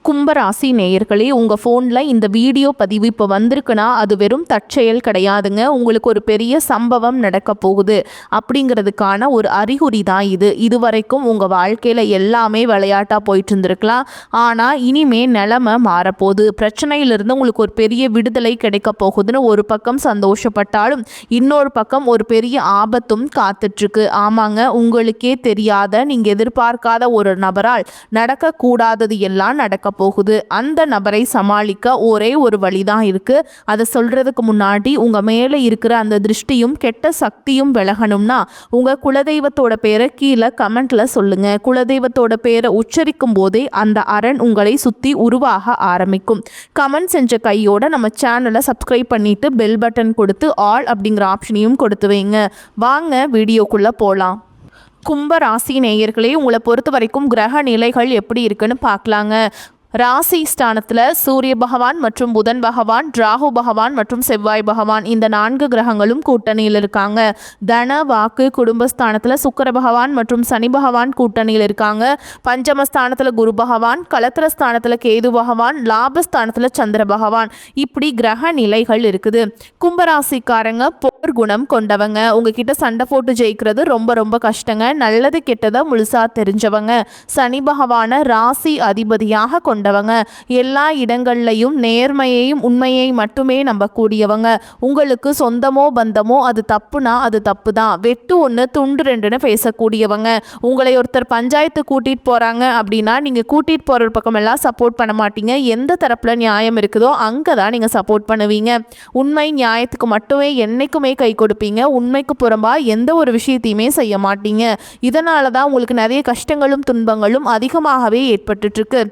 கும்பராசி நேயர்களே, உங்கள் ஃபோனில் இந்த வீடியோ பதிவு இப்போ வந்திருக்குன்னா அது வெறும் தற்செயல் கிடையாதுங்க. உங்களுக்கு ஒரு பெரிய சம்பவம் நடக்க போகுது அப்படிங்கிறதுக்கான ஒரு அறிகுறி தான் இது. இதுவரைக்கும் உங்கள் வாழ்க்கையில் எல்லாமே விளையாட்டாக போயிட்டு இருந்திருக்கலாம். ஆனால் இனிமே நிலைமை மாறப்போகுது. பிரச்சனையிலிருந்து உங்களுக்கு ஒரு பெரிய விடுதலை கிடைக்க போகுதுன்னு ஒரு பக்கம் சந்தோஷப்பட்டாலும் இன்னொரு பக்கம் ஒரு பெரிய ஆபத்தும் காத்துட்ருக்கு. ஆமாங்க, உங்களுக்கே தெரியாத நீங்கள் எதிர்பார்க்காத ஒரு நபரால் நடக்கக்கூடாதது எல்லாம் நடக்க போகுது. அந்த நபரை சமாளிக்க ஒரே ஒரு வழிதான் இருக்கு. அதை சொல்றதுக்கு முன்னாடி உங்க மேலே இருக்கிற அந்த திருஷ்டியும் கெட்ட சக்தியும் விலகணும்னா உங்க குலதெய்வத்தோட பேரை கீழே கமெண்ட்ல சொல்லுங்க. குலதெய்வத்தோட பேரை உச்சரிக்கும் போதே அந்த அரண் உங்களை சுத்தி உருவாக ஆரம்பிக்கும். கமெண்ட் செஞ்ச கையோட நம்ம சேனலை சப்ஸ்கிரைப் பண்ணிட்டு பெல் பட்டன் கொடுத்து ஆல் அப்படிங்கிற ஆப்ஷனையும் கொடுத்து வைங்க. வாங்க வீடியோக்குள்ள போலாம். கும்ப ராசி நேயர்களே, உங்களை பொறுத்த வரைக்கும் கிரக நிலைகள் எப்படி இருக்குன்னு பார்க்கலாங்க. ராசி ஸ்தானத்தில் சூரிய பகவான் மற்றும் புதன் பகவான், ராகு பகவான் மற்றும் செவ்வாய் பகவான் இந்த 4 கிரகங்களும் கூட்டணியில் இருக்காங்க. தன வாக்கு குடும்பஸ்தானத்தில் சுக்கிர பகவான் மற்றும் சனி பகவான் கூட்டணியில் இருக்காங்க. பஞ்சமஸ்தானத்தில் குரு பகவான், கலத்திரஸ்தானத்தில் கேது பகவான், லாபஸ்தானத்தில் சந்திர பகவான், இப்படி கிரக நிலைகள் இருக்குது. கும்பராசிக்காரங்க போர் குணம் கொண்டவங்க. உங்ககிட்ட சண்டை போட்டு ஜெயிக்கிறது ரொம்ப ரொம்ப கஷ்டங்க. நல்லது கெட்டதை முழுசா தெரிஞ்சவங்க. சனி பகவான ராசி அதிபதியாக கொண்டவங்க. எல்லா இடங்கள்லையும் நேர்மையையும் உண்மையை மட்டுமே நம்பக்கூடியவங்க. உங்களுக்கு சொந்தமோ பந்தமோ அது தப்புனா அது தப்பு தான், வெட்டு ஒன்று துண்டு ரெண்டுன்னு பேசக்கூடியவங்க. உங்களை ஒருத்தர் பஞ்சாயத்து கூட்டிகிட்டு போகிறாங்க அப்படின்னா நீங்கள் கூட்டிகிட்டு போகிற பக்கமெல்லாம் சப்போர்ட் பண்ண மாட்டீங்க. எந்த தரப்பில் நியாயம் இருக்குதோ அங்கே தான் நீங்கள் சப்போர்ட் பண்ணுவீங்க. உண்மை நியாயத்துக்கு மட்டுமே என்றைக்குமே கை கொடுப்பீங்க. உண்மைக்கு புறம்பாக எந்த ஒரு விஷயத்தையுமே செய்ய மாட்டீங்க. இதனால தான் உங்களுக்கு நிறைய கஷ்டங்களும் துன்பங்களும் அதிகமாகவே ஏற்பட்டுருக்கு.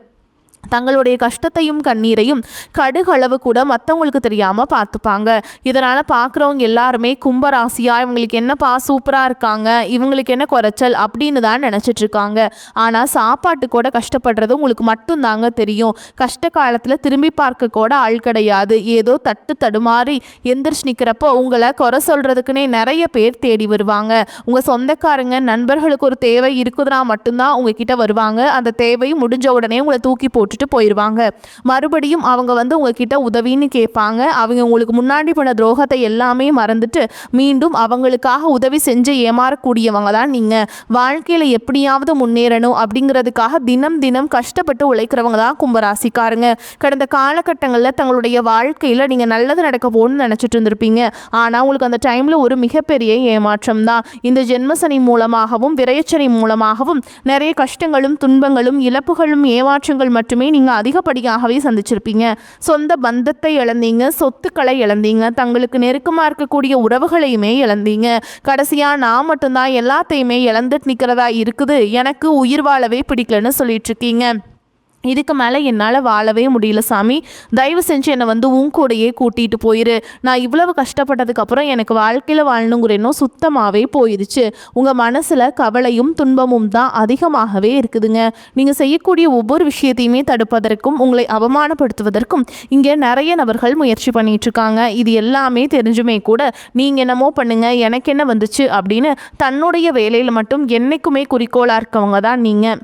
தங்களுடைய கஷ்டத்தையும் கண்ணீரையும் கடுகளவு கூட மற்றவங்களுக்கு தெரியாமல் பார்த்துப்பாங்க. இதனால் பார்க்குறவங்க எல்லாருமே கும்பராசியா இவங்களுக்கு என்னப்பா சூப்பராக இருக்காங்க, இவங்களுக்கு என்ன குறைச்சல் அப்படின்னு தான் நினச்சிட்ருக்காங்க. ஆனால் சாப்பாட்டு கூட கஷ்டப்படுறது உங்களுக்கு மட்டும்தாங்க தெரியும். கஷ்ட காலத்தில் திரும்பி பார்க்க கூட ஆள் கிடையாது. ஏதோ தட்டு தடுமாறி எந்திரிச்சு நிற்கிறப்போ உங்களை குறை சொல்கிறதுக்குன்னே நிறைய பேர் தேடி வருவாங்க. உங்கள் சொந்தக்காரங்க நண்பர்களுக்கு ஒரு தேவை இருக்குதுன்னா மட்டும்தான் உங்ககிட்ட வருவாங்க. அந்த தேவை முடிஞ்ச உடனே உங்களை தூக்கி போட்டு போயிடுவாங்க. மறுபடியும் அவங்க வந்து உங்ககிட்ட உதவின்னு கேட்பாங்க. அவங்க உங்களுக்கு முன்னாடி பண்ண துரோகத்தை எல்லாமே மறந்துட்டு மீண்டும் அவங்களுக்காக உதவி செஞ்சு ஏமாறக்கூடியவங்க தான் நீங்க. வாழ்க்கையில எப்படியாவது முன்னேறணும் அப்படிங்கிறதுக்காக தினம் தினம் கஷ்டப்பட்டு உழைக்கிறவங்க தான் கும்பராசிக்காரங்க. கடந்த காலகட்டங்களில் தங்களுடைய வாழ்க்கையில் நீங்க நல்லது நடக்க போகணும்னு நினைச்சிட்டு இருந்திருப்பீங்க. ஆனால் உங்களுக்கு அந்த டைம்ல ஒரு மிகப்பெரிய ஏமாற்றம் தான். இந்த ஜென்மசனி மூலமாகவும் விரையச்சனி மூலமாகவும் நிறைய கஷ்டங்களும் துன்பங்களும் இழப்புகளும் ஏமாற்றங்கள் மட்டுமே நீங்கள் அதிகப்படியாகவே சந்திச்சிருப்பீங்க. சொந்த பந்தத்தை இழந்தீங்க, சொத்துக்களை இழந்தீங்க, தங்களுக்கு நெருக்கமாக இருக்கக்கூடிய உறவுகளையுமே இழந்தீங்க. கடைசியாக நான் மட்டும்தான் எல்லாத்தையுமே இழந்துட்டு நிற்கிறதா இருக்குது, எனக்கு உயிர் வாழவே பிடிக்கலன்னு சொல்லிட்டு இருக்கீங்க. இதுக்கு மேலே என்னால் வாழவே முடியல சாமி, தயவு செஞ்சு என்னை வந்து உன் கூடையே கூட்டிகிட்டு போயிரு. நான் இவ்வளவு கஷ்டப்பட்டதுக்கப்புறம் எனக்கு வாழ்க்கையில் வாழணுங்கிற எண்ணம் சுத்தமாகவே போயிடுச்சு. உங்கள் மனசில் கவலையும் துன்பமும் தான் அதிகமாகவே இருக்குதுங்க. நீங்கள் செய்யக்கூடிய ஒவ்வொரு விஷயத்தையுமே தடுப்பதற்கும் உங்களை அவமானப்படுத்துவதற்கும் இங்கே நிறைய நபர்கள் முயற்சி பண்ணிகிட்ருக்காங்க. இது எல்லாமே தெரிஞ்சுமே கூட நீங்கள் என்னமோ பண்ணுங்க, எனக்கு என்ன வந்துச்சு அப்படின்னு தன்னுடைய வேலையில் மட்டும் என்றைக்குமே குறிக்கோளாக இருக்கவங்க தான் நீங்கள்.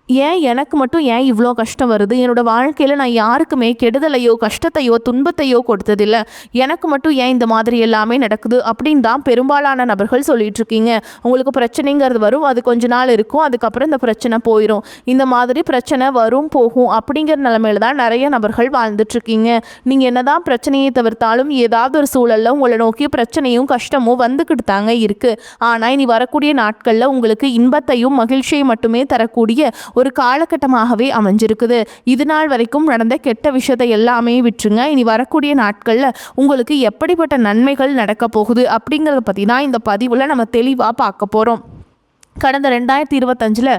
ஏன் எனக்கு மட்டும் ஏன் இவ்வளோ கஷ்டம் வருது? என்னோடய வாழ்க்கையில் நான் யாருக்குமே கெடுதலையோ கஷ்டத்தையோ துன்பத்தையோ கொடுத்ததில்லை, எனக்கு மட்டும் ஏன் இந்த மாதிரி எல்லாமே நடக்குது அப்படின்னு தான் பெரும்பாலான நபர்கள் சொல்லிட்டு இருக்கீங்க. உங்களுக்கு பிரச்சனைங்கிறது வரும், அது கொஞ்ச நாள் இருக்கும், அதுக்கப்புறம் இந்த பிரச்சனை போயிடும். இந்த மாதிரி பிரச்சனை வரும் போகும் அப்படிங்கிற நிலைமையில தான் நிறைய நபர்கள் வாழ்ந்துட்டுருக்கீங்க. நீங்கள் என்ன தான் பிரச்சனையை தவிர்த்தாலும் ஏதாவது ஒரு சூழலில் உங்களை நோக்கி பிரச்சனையும் கஷ்டமும் வந்துக்கிட்டு தாங்க இருக்குது. ஆனால் இனி வரக்கூடிய நாட்களில் உங்களுக்கு இன்பத்தையும் மகிழ்ச்சியை மட்டுமே தரக்கூடிய ஒரு காலகட்டமாகவே அமைஞ்சிருக்குது. இது நாள் வரைக்கும் நடந்த கெட்ட விஷயத்தை எல்லாமே விட்டுருங்க. இனி வரக்கூடிய நாட்களில் உங்களுக்கு எப்படிப்பட்ட நன்மைகள் நடக்க போகுது அப்படிங்கிறத பற்றி தான் இந்த பதிவில் நம்ம தெளிவாக பார்க்க போகிறோம். கடந்த 2025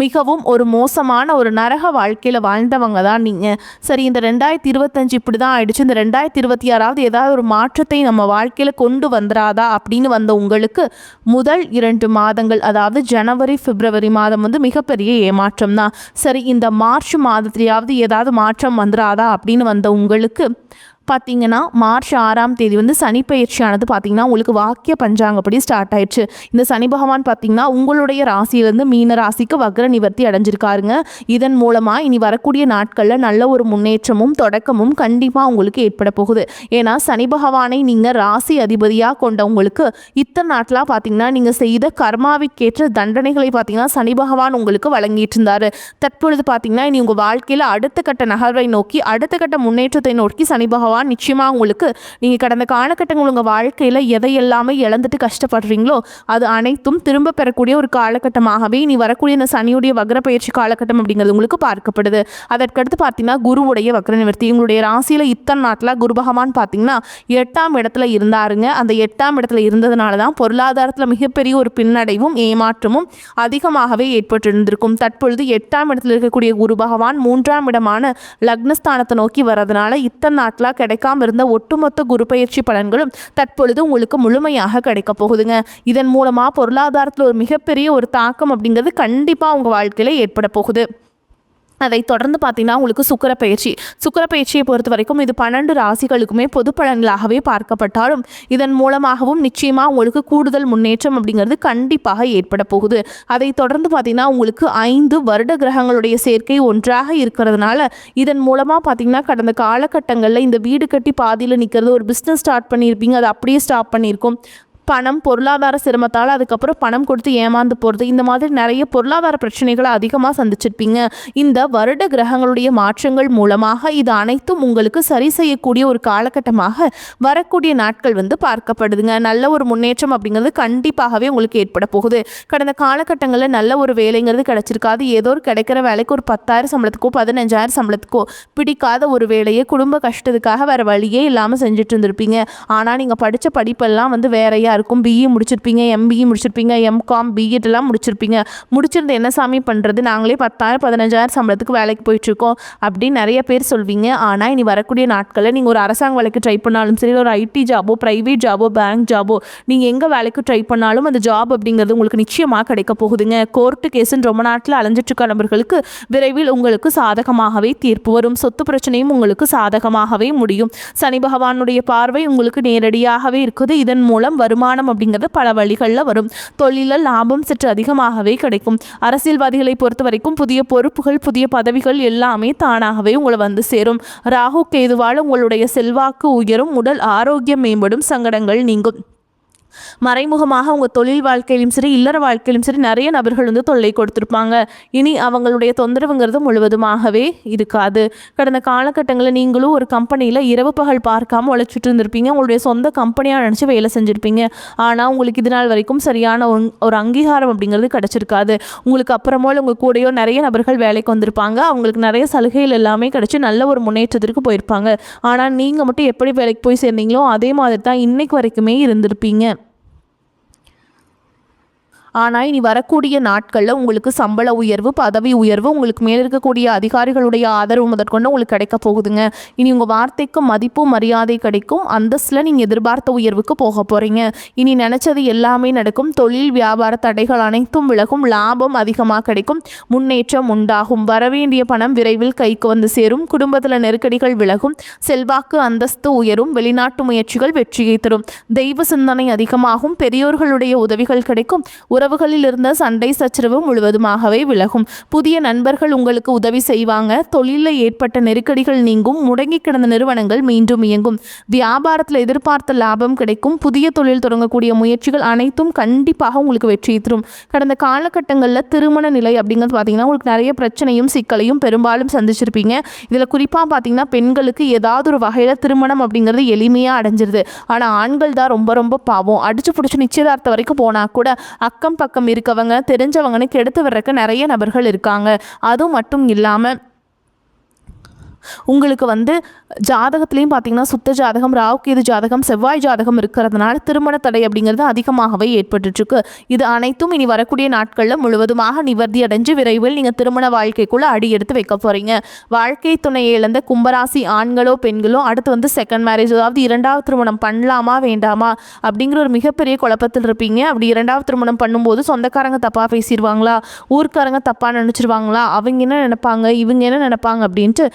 மிகவும் ஒரு மோசமான ஒரு நரக வாழ்க்கையில் வாழ்ந்தவங்க தான் நீங்கள். சரி, இந்த 2025 இப்படி தான் ஆயிடுச்சு, இந்த 2026 ஏதாவது ஒரு மாற்றத்தை நம்ம வாழ்க்கையில் கொண்டு வந்துடாதா அப்படின்னு வந்த உங்களுக்கு முதல் 2 மாதங்கள், அதாவது ஜனவரி பிப்ரவரி மாதம் வந்து மிகப்பெரிய ஏமாற்றம் தான். சரி, இந்த மார்ச் மாதத்திலேயாவது ஏதாவது மாற்றம் வந்துடாதா அப்படின்னு வந்த உங்களுக்கு பார்த்தீங்கன்னா மார்ச் 6ஆம் தேதி வந்து சனி பயிற்சியானது பார்த்தீங்கன்னா உங்களுக்கு வாக்கிய பஞ்சாங்கப்படி ஸ்டார்ட் ஆயிடுச்சு. இந்த சனி பகவான் பார்த்தீங்கன்னா உங்களுடைய ராசியிலேருந்து மீன ராசிக்கு வக்ர நிவர்த்தி அடைஞ்சிருக்காருங்க. இதன் மூலமாக இனி வரக்கூடிய நாட்களில் நல்ல ஒரு முன்னேற்றமும் தொடக்கமும் கண்டிப்பாக உங்களுக்கு ஏற்பட போகுது. ஏன்னா சனி பகவானை நீங்கள் ராசி அதிபதியாக கொண்டவங்களுக்கு இத்தனை நாட்களாக பார்த்தீங்கன்னா நீங்கள் செய்த கர்மாவிற்கேற்ற தண்டனைகளை பார்த்தீங்கன்னா சனி பகவான் உங்களுக்கு வழங்கிட்டு இருந்தார். தற்பொழுது பார்த்தீங்கன்னா இனி உங்கள் வாழ்க்கையில் அடுத்த கட்ட நகர்வை நோக்கி அடுத்த கட்ட முன்னேற்றத்தை நோக்கி சனி பகவான் நிச்சயமாக உங்களுக்கு நீங்கள் கடந்த காலகட்டங்கள் உங்கள் வாழ்க்கையில் எதையெல்லாமே இழந்துட்டு கஷ்டப்படுறீங்களோ அது அனைத்தும் திரும்ப பெறக்கூடிய ஒரு காலகட்டமாகவே நீ வரக்கூடிய இந்த சனியுடைய வக்ர பயிற்சி காலகட்டம் அப்படிங்கிறது உங்களுக்கு பார்க்கப்படுது. அதற்கடுத்து பார்த்தீங்கன்னா குருவுடைய வக்ர நிவர்த்தி. உங்களுடைய ராசியில் இத்தனை நாட்டில் குரு பகவான் பார்த்தீங்கன்னா 8ஆம் இடத்துல இருந்தாருங்க. அந்த 8ஆம் இடத்துல இருந்ததுனால தான் பொருளாதாரத்தில் மிகப்பெரிய ஒரு பின்னடைவும் ஏமாற்றமும் அதிகமாகவே ஏற்பட்டிருந்திருக்கும். தற்பொழுது 8ஆம் இடத்துல இருக்கக்கூடிய குரு பகவான் 3ஆம் இடமான லக்னஸ்தானத்தை நோக்கி வரதுனால இத்தனை நாட்டில் கிடைக்காம இருந்த ஒட்டுமொத்த குரு பயிற்சி பலன்களும் தற்பொழுது உங்களுக்கு முழுமையாக கிடைக்க போகுதுங்க. இதன் மூலமாக பொருளாதாரத்தில் ஒரு மிகப்பெரிய ஒரு தாக்கம் அப்படிங்கிறது கண்டிப்பாக உங்கள் வாழ்க்கையில் ஏற்பட போகுது. அதை தொடர்ந்து பார்த்தீங்கன்னா உங்களுக்கு சுக்கிர பயிற்சியை பொறுத்த வரைக்கும் இது 12 ராசிகளுக்குமே பொது பலன்களாகவே பார்க்கப்பட்டாலும் இதன் மூலமாகவும் நிச்சயமாக உங்களுக்கு கூடுதல் முன்னேற்றம் அப்படிங்கிறது கண்டிப்பாக ஏற்பட போகுது. அதை தொடர்ந்து பார்த்தீங்கன்னா உங்களுக்கு 5 வருட கிரகங்களுடைய சேர்க்கை ஒன்றாக இருக்கிறதுனால இதன் மூலமாக பார்த்தீங்கன்னா கடந்த காலகட்டங்களில் இந்த வீடு கட்டி பாதியில் நிற்கிறது, ஒரு பிஸ்னஸ் ஸ்டார்ட் பண்ணியிருப்பீங்க, அதை அப்படியே ஸ்டாப் பண்ணியிருக்கும், பணம் பொருளாதார சிரமத்தால் அதுக்கப்புறம் பணம் கொடுத்து ஏமாந்து போகிறது, இந்த மாதிரி நிறைய பொருளாதார பிரச்சனைகளை அதிகமாக சந்திச்சிருப்பீங்க. இந்த வருட கிரகங்களுடைய மாற்றங்கள் மூலமாக இது அனைத்தும் உங்களுக்கு சரி செய்யக்கூடிய ஒரு காலகட்டமாக வரக்கூடிய நாட்கள் வந்து பார்க்கப்படுதுங்க. நல்ல ஒரு முன்னேற்றம் அப்படிங்கிறது கண்டிப்பாகவே உங்களுக்கு ஏற்பட போகுது. கடந்த காலகட்டங்களில் நல்ல ஒரு வேலைங்கிறது கிடைச்சிருக்காது. ஏதோ ஒரு கிடைக்கிற வேலைக்கு ஒரு 10,000 சம்பளத்துக்கோ 15,000 சம்பளத்துக்கோ பிடிக்காத ஒரு வேலையை குடும்ப கஷ்டத்துக்காக வேறு வழியே இல்லாமல் செஞ்சுட்டு இருந்திருப்பீங்க. ஆனால் நீங்கள் படித்த படிப்பெல்லாம் வந்து வேறையாக இருக்கும். பிஇ முடிச்சிருப்பீங்க, எம்பிஇ முடிச்சிருப்பீங்க, எம்காம், பிஎட் எல்லாம் முடிச்சிருப்பீங்க. முடிச்சிருந்து என்ன சாமி பண்ணுறது, நாங்களே 10,000 15,000 சம்பளத்துக்கு வேலைக்கு போயிட்டுருக்கோம் அப்படின்னு நிறைய பேர் சொல்வீங்க. ஆனால் இனி வரக்கூடிய நாட்களில் நீங்கள் ஒரு அரசாங்க வேலைக்கு ட்ரை பண்ணாலும் சரி, ஒரு ஐடி ஜாபோ, ப்ரைவேட் ஜாபோ, பேங்க் ஜாபோ, நீங்கள் எங்கே வேலைக்கு ட்ரை பண்ணாலும் அந்த ஜாப் அப்படிங்கிறது உங்களுக்கு நிச்சயமாக கிடைக்க போகுதுங்க. கோர்ட்டு கேஸுன்னு ரொம்ப நாட்டில் அலைஞ்சிட்ருக்க நபர்களுக்கு விரைவில் உங்களுக்கு சாதகமாகவே தீர்ப்பு வரும். சொத்து பிரச்சனையும் உங்களுக்கு சாதகமாகவே முடியும். சனி பகவானுடைய பார்வை உங்களுக்கு நேரடியாகவே இருக்குது. இதன் மூலம் வருமானம் அப்படிங்கிறது பல வழிகளில் வரும். தொழிலில் லாபம் சற்று அதிகமாகவே கிடைக்கும். அரசியல்வாதிகளை பொறுத்த வரைக்கும் புதிய பொறுப்புகள், புதிய பதவிகள் எல்லாமே தானாகவே உங்களை வந்து சேரும். ராகு கேதுவால் உங்களுடைய செல்வாக்கு உயரும், உடல் ஆரோக்கியம் மேம்படும், சங்கடங்கள் நீங்கும். மறைமுகமாக உங்கள் தொழில் வாழ்க்கையிலும் சரி இல்லற வாழ்க்கையிலும் சரி நிறைய நபர்கள் வந்து தொல்லை கொடுத்துருப்பாங்க. இனி அவங்களுடைய தொந்தரவுங்கிறது முழுவதுமாகவே இருக்காது. கடந்த காலகட்டங்களில் நீங்களும் ஒரு கம்பெனியில் இரவு பகல் பார்க்காம உழைச்சிட்டு இருந்திருப்பீங்க. உங்களுடைய சொந்த கம்பெனியாக நினச்சி வேலை செஞ்சுருப்பீங்க. ஆனால் உங்களுக்கு இது நாள் வரைக்கும் சரியான ஒரு அங்கீகாரம் அப்படிங்கிறது கிடச்சிருக்காது. உங்களுக்கு அப்புறமோ உங்கள் கூடயோ நிறைய நபர்கள் வேலைக்கு வந்திருப்பாங்க. அவங்களுக்கு நிறைய சலுகைகள் எல்லாமே கிடச்சி நல்ல ஒரு முன்னேற்றத்திற்கு போயிருப்பாங்க. ஆனால் நீங்கள் மட்டும் எப்படி வேலைக்கு போய் சேர்ந்தீங்களோ அதே மாதிரி தான் இன்னைக்கு வரைக்குமே இருந்திருப்பீங்க. ஆனால் இனி வரக்கூடிய நாட்களில் உங்களுக்கு சம்பள உயர்வு, பதவி உயர்வு, உங்களுக்கு மேலே இருக்கக்கூடிய அதிகாரிகளுடைய ஆதரவு முதற்கொண்டு உங்களுக்கு கிடைக்க போகுதுங்க. இனி உங்கள் வார்த்தைக்கு மதிப்பு மரியாதை கிடைக்கும். அந்தஸ்தில் நீங்கள் எதிர்பார்த்த உயர்வுக்கு போக போகிறீங்க. இனி நினச்சது எல்லாமே நடக்கும். தொழில் வியாபார தடைகள் அனைத்தும் விலகும். லாபம் அதிகமாக கிடைக்கும். முன்னேற்றம் உண்டாகும். வரவேண்டிய பணம் விரைவில் கைக்கு வந்து சேரும். குடும்பத்தில் நெருக்கடிகள் விலகும். செல்வாக்கு அந்தஸ்து உயரும். வெளிநாட்டு முயற்சிகள் வெற்றியை தரும். தெய்வ சிந்தனை அதிகமாகும். பெரியோர்களுடைய உதவிகள் கிடைக்கும். உறவுகளில் இருந்த சண்டை சச்சரவு முழுவதுமாகவே விலகும். புதிய நண்பர்கள் உங்களுக்கு உதவி செய்வாங்க. தொழிலில் ஏற்பட்ட நெருக்கடிகள் நீங்கும். முடங்கி கிடந்த நிறுவனங்கள் மீண்டும் இயங்கும். வியாபாரத்தில் எதிர்பார்த்த லாபம் கிடைக்கும். புதிய தொழில் தொடங்கக்கூடிய முயற்சிகள் அனைத்தும் கண்டிப்பாக உங்களுக்கு வெற்றியை தரும். கடந்த காலகட்டங்களில் திருமண நிலை அப்படிங்கிறது பார்த்தீங்கன்னா உங்களுக்கு நிறைய பிரச்சனையும் சிக்கலையும் பெரும்பாலும் சந்திச்சிருப்பீங்க. இதில் குறிப்பாக பார்த்தீங்கன்னா பெண்களுக்கு ஏதாவது ஒரு வகையில் திருமணம் அப்படிங்கிறது எளிமையாக அடைஞ்சிருது. ஆனால் ஆண்கள் தான் ரொம்ப ரொம்ப பாவம். அடிச்சு பிடிச்சி நிச்சயதார்த்தம் வரைக்கும் போனால் கூட அக்கம் பக்கம் இருக்கவங்க தெரிஞ்சவங்கன்னு கெடுத்து வர்றதுக்கு நிறைய நபர்கள் இருக்காங்க. அதுவும் மட்டும் இல்லாமல் உங்களுக்கு வந்து ஜாதகத்துலேயும் பார்த்தீங்கன்னா சுத்த ஜாதகம், ராகு கேது ஜாதகம், செவ்வாய் ஜாதகம் இருக்கிறதுனால திருமண தடை அப்படிங்கிறது அதிகமாகவே ஏற்பட்டுருக்கு. இது அனைத்தும் இனி வரக்கூடிய நாட்களில் முழுவதுமாக நிவர்த்தி அடைஞ்சு விரைவில் நீங்கள் திருமண வாழ்க்கைக்குள்ளே அடி எடுத்து வைக்க போகிறீங்க. வாழ்க்கை துணையை இழந்த கும்பராசி ஆண்களோ பெண்களோ அடுத்து வந்து செகண்ட் மேரேஜ், அதாவது இரண்டாவது திருமணம் பண்ணலாமா வேண்டாமா அப்படிங்கிற ஒரு மிகப்பெரிய குழப்பத்தில் இருப்பீங்க. அப்படி இரண்டாவது திருமணம் பண்ணும்போது சொந்தக்காரங்க தப்பாக பேசிடுவாங்களா, ஊர்க்காரங்க தப்பாக நினச்சிருவாங்களா, அவங்க என்ன நினைப்பாங்க, இவங்க என்ன நினைப்பாங்க அப்படின்ட்டு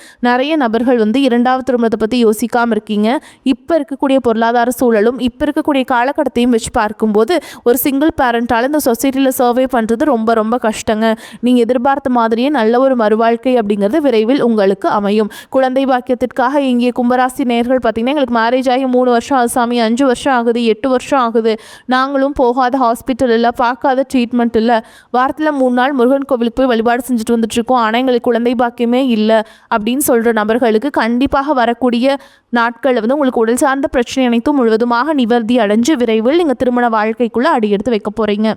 நிறைய நபர்கள் வந்து இரண்டாவது இரண்டாவது திருமணத்தை பற்றி யோசிக்காமல் இருக்கீங்க. இப்போ இருக்கக்கூடிய பொருளாதார சூழலும் இப்போ இருக்கக்கூடிய காலகட்டத்தையும் வச்சு பார்க்கும்போது ஒரு சிங்கிள் பேரண்டால் இந்த சொசைட்டியில் சர்வே பண்ணுறது ரொம்ப ரொம்ப கஷ்டங்க. நீங்கள் எதிர்பார்த்த மாதிரியே நல்ல ஒரு மறுவாழ்க்கை அப்படிங்கிறது விரைவில் உங்களுக்கு அமையும். குழந்தை பாக்கியத்திற்காக இங்கே கும்பராசி நேயர்கள் பார்த்தீங்கன்னா, எங்களுக்கு மேரேஜ் ஆகி 3 வருஷம் ஆகுது சாமி, 5 வருஷம் ஆகுது, 8 வருஷம் ஆகுது, நாங்களும் போகாத ஹாஸ்பிட்டல் இல்லை, பார்க்காத ட்ரீட்மெண்ட் இல்லை, வாரத்தில் 3 நாள் முருகன் கோவிலுக்கு போய் வழிபாடு செஞ்சுட்டு வந்துட்டுருக்கோம், ஆனால் எங்களுக்கு குழந்தை பாக்கியமே இல்லை அப்படின்னு சொல்கிற நபர்களுக்கு கண்டிப்பாக வரக்கூடிய நாட்களில் வந்து உங்களுக்கு உடல் சார்ந்த பிரச்சனை அனைத்தும் முழுவதுமாக நிவர்த்தி அடைஞ்சு விரைவில் நீங்கள் திருமண வாழ்க்கைக்குள்ளே அடி எடுத்து வைக்க போகிறீங்க.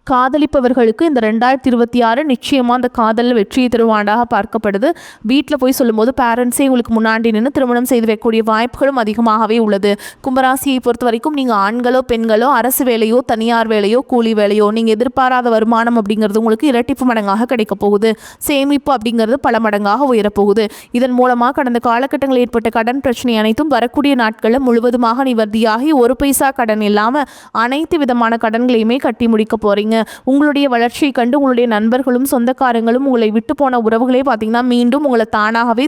காதலிப்பவர்களுக்கு இந்த 2026 நிச்சயமாக அந்த காதலில் வெற்றியை தரும் ஆண்டாக பார்க்கப்படுது. வீட்டில் போய் சொல்லும்போது பேரண்ட்ஸே உங்களுக்கு முன்னாடி நின்று திருமணம் செய்து வைக்கக்கூடிய வாய்ப்புகளும் அதிகமாகவே உள்ளது. கும்பராசியை பொறுத்த வரைக்கும் நீங்கள் ஆண்களோ பெண்களோ அரசு வேலையோ தனியார் வேலையோ கூலி வேலையோ நீங்கள் எதிர்பாராத வருமானம் அப்படிங்கிறது உங்களுக்கு இரட்டிப்பு மடங்காக கிடைக்க போகுது. சேமிப்பு அப்படிங்கிறது பல மடங்காக உயரப்போகுது. இதன் மூலமாக கடந்த காலகட்டங்களில் ஏற்பட்ட கடன் பிரச்சனை அனைத்தும் வரக்கூடிய நாட்களில் முழுவதுமாக நிவர்த்தியாகி ஒரு பைசா கடன் இல்லாமல் அனைத்து விதமான கடன்களையுமே கட்டி முடிக்க போகிறீங்க. உங்களுடைய வளர்ச்சியை கண்டு உங்களுடைய நண்பர்களும் சொந்தக்காரங்களும் உங்களை விட்டு போன உறவுகளே பார்த்தீங்கன்னா மீண்டும் உங்களை தானாகவே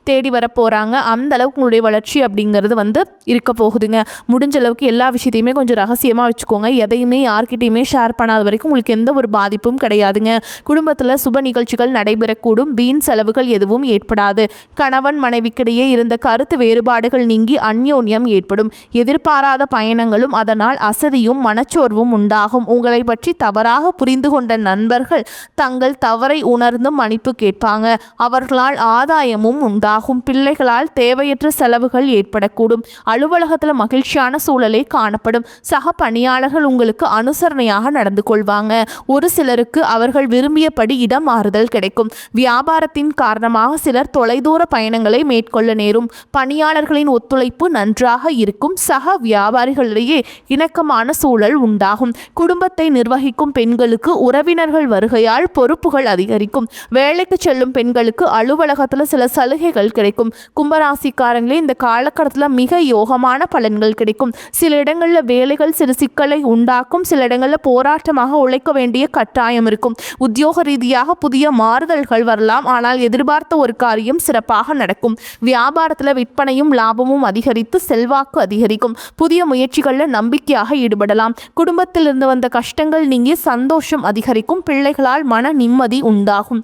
தேடி வர போகிறாங்க. அந்த அளவுக்கு உங்களுடைய வளர்ச்சி அப்படிங்கிறது வந்து இருக்க போகுதுங்க. முடிஞ்ச அளவுக்கு எல்லா விஷயத்தையுமே கொஞ்சம் ரகசியமாக வச்சுக்கோங்க. எதையுமே யார்கிட்டையுமே ஷேர் பண்ணாத வரைக்கும் உங்களுக்கு எந்த ஒரு பாதிப்பும் கிடையாதுங்க. குடும்பத்தில் சுப நிகழ்ச்சிகள் நடைபெறக்கூடும். வீண் செலவுகள் எதுவும் ஏற்படாது. கணவன் மனைவிக்கிடையே இருந்த கருத்து வேறுபாடுகள் நீங்கி அந்யோன்யம் ஏற்படும். எதிர்பாராத பயணங்களும் அதனால் அசதியும் மனச்சோர்வும் உண்டாகும். உங்களை பற்றி தவறாக புரிந்து கொண்ட நண்பர்கள் தங்கள் தவறை உணர்ந்து மன்னிப்பு கேட்பாங்க. அவர்களால் ஆதாயமும் உண்டாகும். பிள்ளைகளால் தேவையற்ற செலவுகள் ஏற்படக்கூடும். அலுவலகத்தில் மகிழ்ச்சியான சூழலே காணப்படும். சக பணியாளர்கள் உங்களுக்கு அனுசரணையாக நடந்து கொள்வாங்க. ஒரு சிலருக்கு அவர்கள் விரும்பியபடி இடம் மாறுதல் கிடைக்கும். வியாபாரத்தின் காரணமாக சிலர் தொலைதூர பயணங்களை மேற்கொள்ள நேரும். பணியாளர்களின் ஒத்துழைப்பு நன்றாக இருக்கும். சக வியாபாரிகளிடையே இணக்கமான சூழல் உண்டாகும். குடும்பத்தை நிர்வகிக்கும் பெண்களுக்கு உறவினர்கள் வருகையால் பொறுப்புகள் அதிகரிக்கும். வேலைக்கு செல்லும் பெண்களுக்கு அலுவலகத்தில் சில சலுகைகள் கிடைக்கும். கும்பராசிக்காரங்களே இந்த காலகட்டத்தில் மிக யோகமான பலன்கள் கிடைக்கும். சில இடங்களில் வேலைகள் சிறு சிக்கலை உண்டாக்கும். சில இடங்களில் போராட்டமாக உழைக்க வேண்டிய கட்டாயம் இருக்கும். உத்தியோக ரீதியாக புதிய மாறுதல்கள் வரலாம். ஆனால் எதிர்பார்த்த ஒரு காரியம் சிறப்பாக நடக்கும். வியாபாரத்தில் விற்பனையும் லாபமும் அதிகரித்து செல்வாக்கு அதிகரிக்கும். புதிய முயற்சிகளில் நம்பிக்கையாக ஈடுபடலாம். குடும்பத்தில் இருந்து வந்த கஷ்டங்கள் நீங்கி சந்தோஷம் அதிகரிக்கும். பிள்ளைகளால் மன நிம்மதி உண்டாகும்.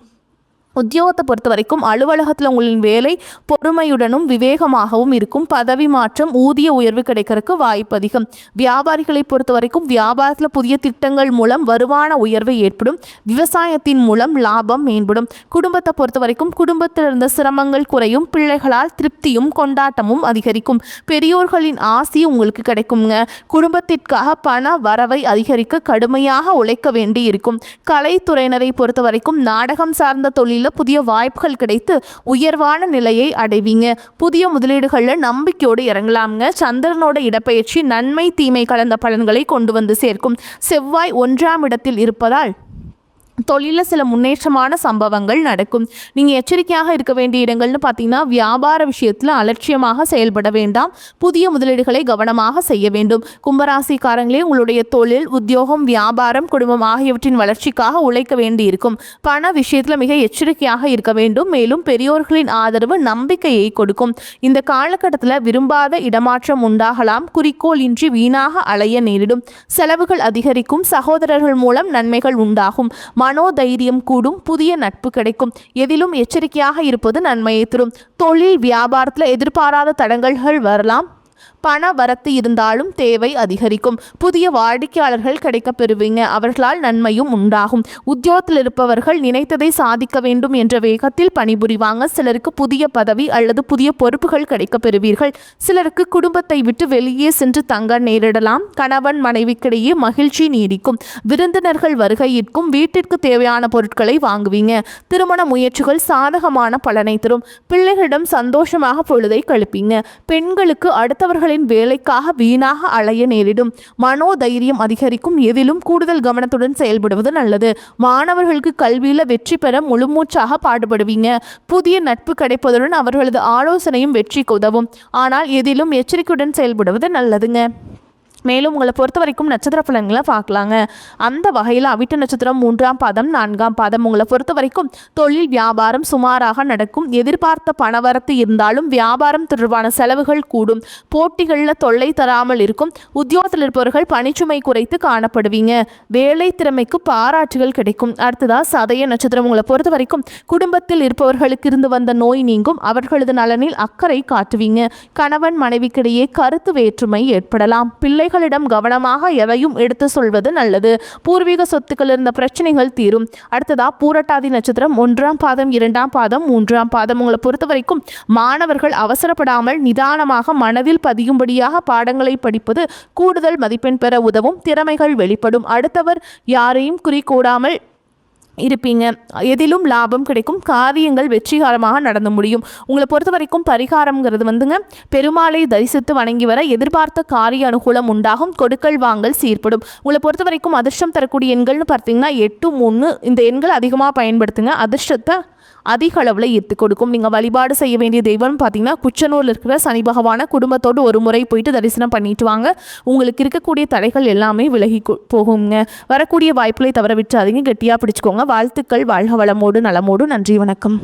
உத்தியோகத்தை பொறுத்த வரைக்கும் அலுவலகத்தில் உங்களின் வேலை பொறுமையுடனும் விவேகமாகவும் இருக்கும். பதவி மாற்றம் ஊதிய உயர்வு கிடைக்கிறதுக்கு வாய்ப்பு அதிகம். வியாபாரிகளை பொறுத்த வரைக்கும் வியாபாரத்தில் புதிய திட்டங்கள் மூலம் வருமான உயர்வு ஏற்படும். விவசாயத்தின் மூலம் லாபம் மேம்படும். குடும்பத்தை பொறுத்த வரைக்கும் குடும்பத்தில் இருந்த சிரமங்கள் குறையும். பிள்ளைகளால் திருப்தியும் கொண்டாட்டமும் அதிகரிக்கும். பெரியோர்களின் ஆசி உங்களுக்கு கிடைக்குங்க. குடும்பத்திற்காக பண வரவை அதிகரிக்க கடுமையாக உழைக்க வேண்டி இருக்கும். கலைத்துறையினரை பொறுத்த வரைக்கும் நாடகம் சார்ந்த தொழில் புதிய வாய்ப்புகள் கிடைத்து உயர்வான நிலையை அடைவீங்க. புதிய முதலீடுகளில் நம்பிக்கையோடு இறங்கலாம்ங்க. சந்திரனோட இடப்பெயர்ச்சி நன்மை தீமை கலந்த பலன்களை கொண்டு வந்து சேர்க்கும். செவ்வாய் 1ஆம் இடத்தில் இருப்பதால் தொழிலில் சில முன்னேற்றமான சம்பவங்கள் நடக்கும். நீங்கள் எச்சரிக்கையாக இருக்க வேண்டிய இடங்கள்னு பார்த்தீங்கன்னா, வியாபார விஷயத்தில் அலட்சியமாக செயல்பட வேண்டாம். புதிய முதலீடுகளை கவனமாக செய்ய வேண்டும். கும்பராசிக்காரங்களே உங்களுடைய தொழில், உத்தியோகம், வியாபாரம், குடும்பம் ஆகியவற்றின் வளர்ச்சிக்காக உழைக்க வேண்டி இருக்கும். பண விஷயத்தில் மிக எச்சரிக்கையாக இருக்க வேண்டும். மேலும் பெரியோர்களின் ஆதரவு நம்பிக்கையை கொடுக்கும். இந்த காலகட்டத்தில் விரும்பாத இடமாற்றம் உண்டாகலாம். குறிக்கோள் இன்றி வீணாக அலைய நேரிடும். செலவுகள் அதிகரிக்கும். சகோதரர்கள் மூலம் நன்மைகள் உண்டாகும். மனோதைரியம் கூடும். புதிய நட்பு கிடைக்கும். எதிலும் எச்சரிக்கையாக இருப்பது நன்மையை தரும். தொழில் வியாபாரத்தில் எதிர்பாராத தடங்கல்கள் வரலாம். பண வரத்து இருந்தாலும் தேவை அதிகரிக்கும். புதிய வாடிக்கையாளர்கள் கிடைக்க பெறுவீங்க. அவர்களால் நன்மையும் உண்டாகும். உத்தியோகத்தில் இருப்பவர்கள் நினைத்ததை சாதிக்க வேண்டும் என்ற வேகத்தில் பணிபுரிவாங்க. சிலருக்கு புதிய பதவி அல்லது புதிய பொறுப்புகள் கிடைக்க பெறுவீர்கள். சிலருக்கு குடும்பத்தை விட்டு வெளியே சென்று தங்க நேரிடலாம். கணவன் மனைவிக்கிடையே மகிழ்ச்சி நீடிக்கும். விருந்தினர்கள் வருகையிற்கும். வீட்டிற்கு தேவையான பொருட்களை வாங்குவீங்க. திருமண முயற்சிகள் சாதகமான பலனை தரும். பிள்ளைகளிடம் சந்தோஷமாக பொழுதை கழிப்பீங்க. பெண்களுக்கு அடுத்தவர்கள் வேலைக்காக வீணாக அலைய நேரிடும். மனோதைரியம் அதிகரிக்கும். எதிலும் கூடுதல் கவனத்துடன் செயல்படுவது நல்லது. மாணவர்களுக்கு கல்வியில வெற்றி பெற முழுமூச்சாக பாடுபடுவீங்க. புதிய நட்பு கிடைப்பதுடன் அவர்களது ஆலோசனையும் வெற்றிக்கு உதவும். ஆனால் எதிலும் எச்சரிக்கையுடன் செயல்படுவது நல்லதுங்க. மேலும் உங்களை பொறுத்த வரைக்கும் நட்சத்திர பலன்களை பார்க்கலாங்க. அந்த வகையில் அவிட்ட நட்சத்திரம் 3ஆம் பாதம் 4ஆம் பாதம் உங்களை பொறுத்த வரைக்கும் தொழில் வியாபாரம் சுமாராக நடக்கும். எதிர்பார்த்த பணவரத்து இருந்தாலும் வியாபாரம் தொடர்பான செலவுகள் கூடும். போட்டிகளில் தொல்லை தராமல் இருக்கும். உத்தியோகத்தில் இருப்பவர்கள் பணிச்சுமை குறைத்து காணப்படுவீங்க. வேலை திறமைக்கு பாராட்டுகள் கிடைக்கும். அடுத்ததா சதய நட்சத்திரம் உங்களை பொறுத்த வரைக்கும் குடும்பத்தில் இருப்பவர்களுக்கு இருந்து வந்த நோய் நீங்கும். அவர்களது நலனில் அக்கறை காட்டுவீங்க. கணவன் மனைவிக்கிடையே கருத்து வேற்றுமை ஏற்படலாம். பிள்ளைகளிடம் கவனமாக எதையும் எடுத்து சொல்வது நல்லது. பூர்வீக சொத்துக்கள் இருந்த பிரச்சனைகள் தீரும். அடுத்ததா பூரட்டாதி நட்சத்திரம் 1ஆம் பாதம் 2ஆம் பாதம் 3ஆம் பாதம் உங்களை பொறுத்த வரைக்கும் மாணவர்கள் அவசரப்படாமல் நிதானமாக மனதில் பதியும்படியாக பாடங்களை படிப்பது கூடுதல் மதிப்பெண் பெற உதவும். திறமைகள் வெளிப்படும். அடுத்தவர் யாரையும் குறிக்கூடாமல் இருப்பீங்க. எதிலும் லாபம் கிடைக்கும். காரியங்கள் வெற்றிகரமாக நடந்து முடியும். உங்களை பொறுத்த வரைக்கும் பரிகாரம்ங்கிறது வந்துங்க, பெருமாளை தரிசித்து வணங்கி வர எதிர்பார்த்த காரிய அனுகூலம் உண்டாகும். கொடுக்கல் வாங்கல் சீர்படும். உங்களை பொறுத்த வரைக்கும் அதிர்ஷ்டம் தரக்கூடிய எண்கள்னு பார்த்தீங்கன்னா 8, 3 இந்த எண்கள் அதிகமாக பயன்படுத்துங்க. அதிர்ஷ்டத்தை அதிக அளவில் ஈர்த்து கொடுக்கும். நீங்கள் வழிபாடு செய்ய வேண்டிய தெய்வம்னு பார்த்தீங்கன்னா குச்சனூரில் இருக்கிற சனி பகவானை குடும்பத்தோடு ஒரு முறை போயிட்டு தரிசனம் பண்ணிட்டு வாங்க. உங்களுக்கு இருக்கக்கூடிய தடைகள் எல்லாமே விலகி போகுங்க. வரக்கூடிய வாய்ப்புகளை தவற விட்டுறாதீங்க. கெட்டியாக பிடிச்சிக்கோங்க. வாழ்த்துக்கள். வாழ்க வளமோடு நலமோடு. நன்றி, வணக்கம்.